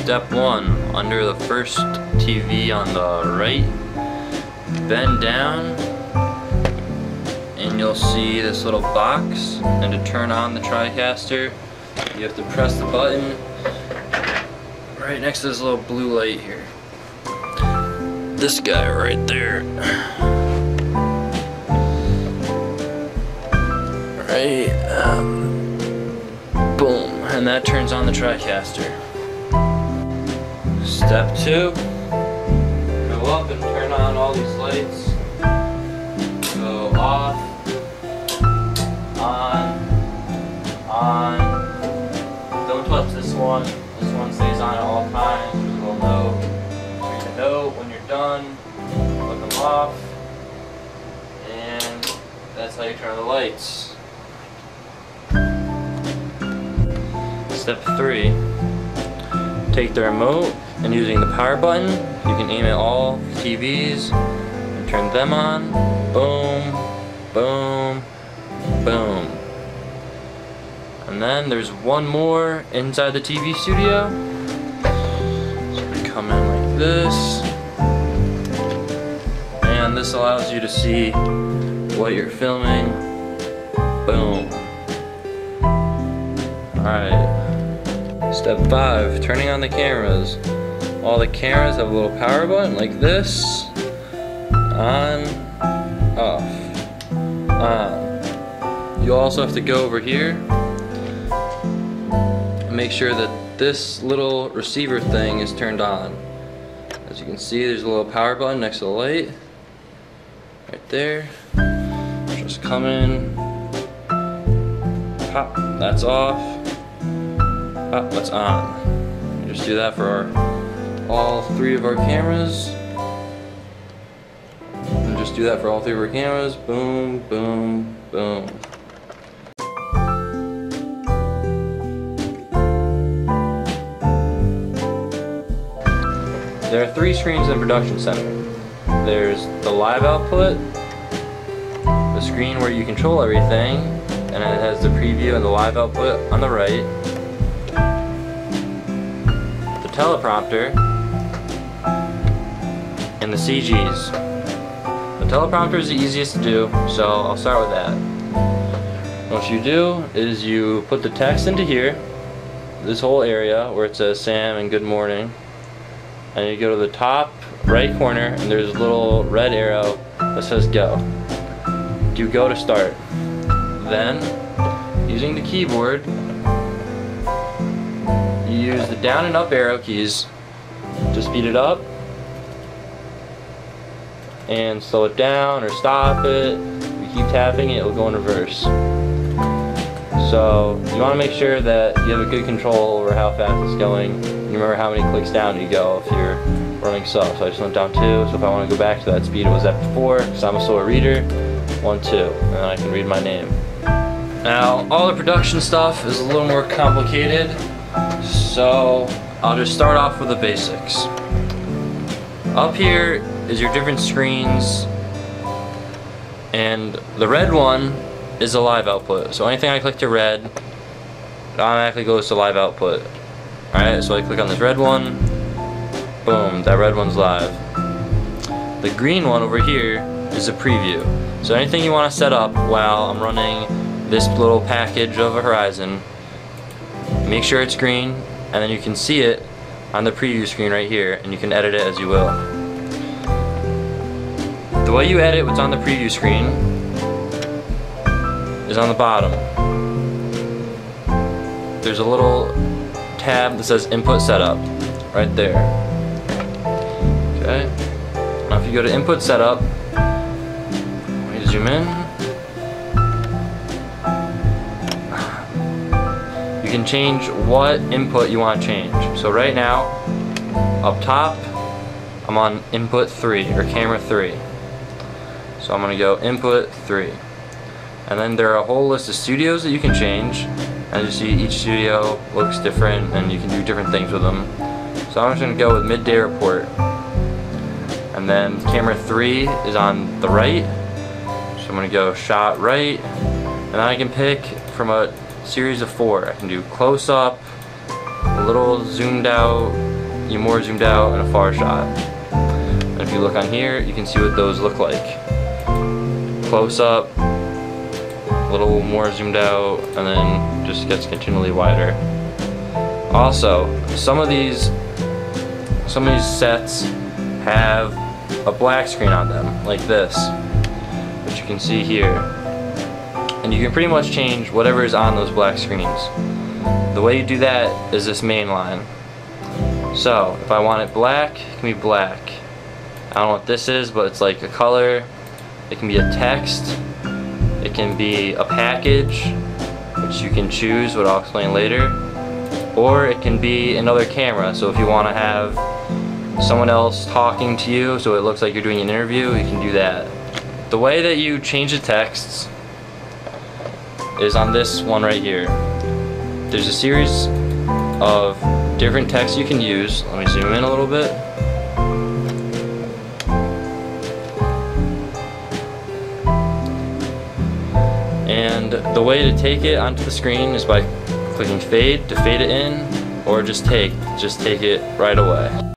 Step 1, under the first TV on the right, bend down and you'll see this little box, and to turn on the Tricaster you have to press the button right next to this little blue light here. This guy right there. Right, boom, and that turns on the Tricaster. Step 2, go up and turn on all these lights. Go off, on. Don't touch this one. This one stays on at all times. There's a little note. Read the note when you're done. Put them off. And that's how you turn on the lights. Step 3. Take the remote and using the power button, you can aim at all TVs and turn them on. Boom, boom, boom. And then there's one more inside the TV studio. So we come in like this. And this allows you to see what you're filming. Boom. Alright. Step 5, turning on the cameras. All the cameras have a little power button like this. On, off, on. You also have to go over here and make sure that this little receiver thing is turned on. As you can see, there's a little power button next to the light. Right there. Just come in. Pop, that's off. Pop, that's on. You just do that for all 3 of our cameras. And just do that for all 3 of our cameras. Boom, boom, boom. There are 3 screens in the production center. There's the live output, the screen where you control everything, and it has the preview and the live output on the right. The teleprompter, and the CGs. The teleprompter is the easiest to do, so I'll start with that. What you do is you put the text into here, this whole area where it says Sam and good morning, and you go to the top right corner and there's a little red arrow that says go. Do go to start. Then, using the keyboard, you use the down and up arrow keys to speed it up and slow it down or stop it. If you keep tapping it, it'll go in reverse. So you want to make sure that you have a good control over how fast it's going. You remember how many clicks down you go if you're running slow. So I just went down 2, so if I want to go back to that speed it was at before, because I'm a slower reader, 1, 2, and then I can read my name. Now, all the production stuff is a little more complicated, so I'll just start off with the basics. Up here is your different screens, and the red one is a live output. So anything I click to red, it automatically goes to live output. Alright, so I click on this red one, boom, that red one's live. The green one over here is a preview. So anything you want to set up while I'm running this little package of a Horizon, make sure it's green, and then you can see it on the preview screen right here, and you can edit it as you will. The way you edit what's on the preview screen is on the bottom. There's a little tab that says input setup right there. Okay. Now if you go to input setup, let me zoom in. You can change what input you want to change. So right now, up top, I'm on input 3 or camera 3. So I'm gonna go input 3. And then there are a whole list of studios that you can change. As you see, each studio looks different and you can do different things with them. So I'm just going to go with midday report. And then camera 3 is on the right. So I'm going to go shot right. And then I can pick from a series of 4. I can do close up, a little zoomed out, you more zoomed out, and a far shot. And if you look on here, you can see what those look like. Close up, a little more zoomed out, and then just gets continually wider. Also, some of these sets have a black screen on them, like this, which you can see here. And you can pretty much change whatever is on those black screens. The way you do that is this main line. So, if I want it black, it can be black. I don't know what this is, but it's like a color. It can be a text. It can be a package, which you can choose, what I'll explain later. Or it can be another camera, so if you want to have someone else talking to you so it looks like you're doing an interview, you can do that. The way that you change the texts is on this one right here. There's a series of different texts you can use. Let me zoom in a little bit. And the way to take it onto the screen is by clicking fade to fade it in, or just take it right away.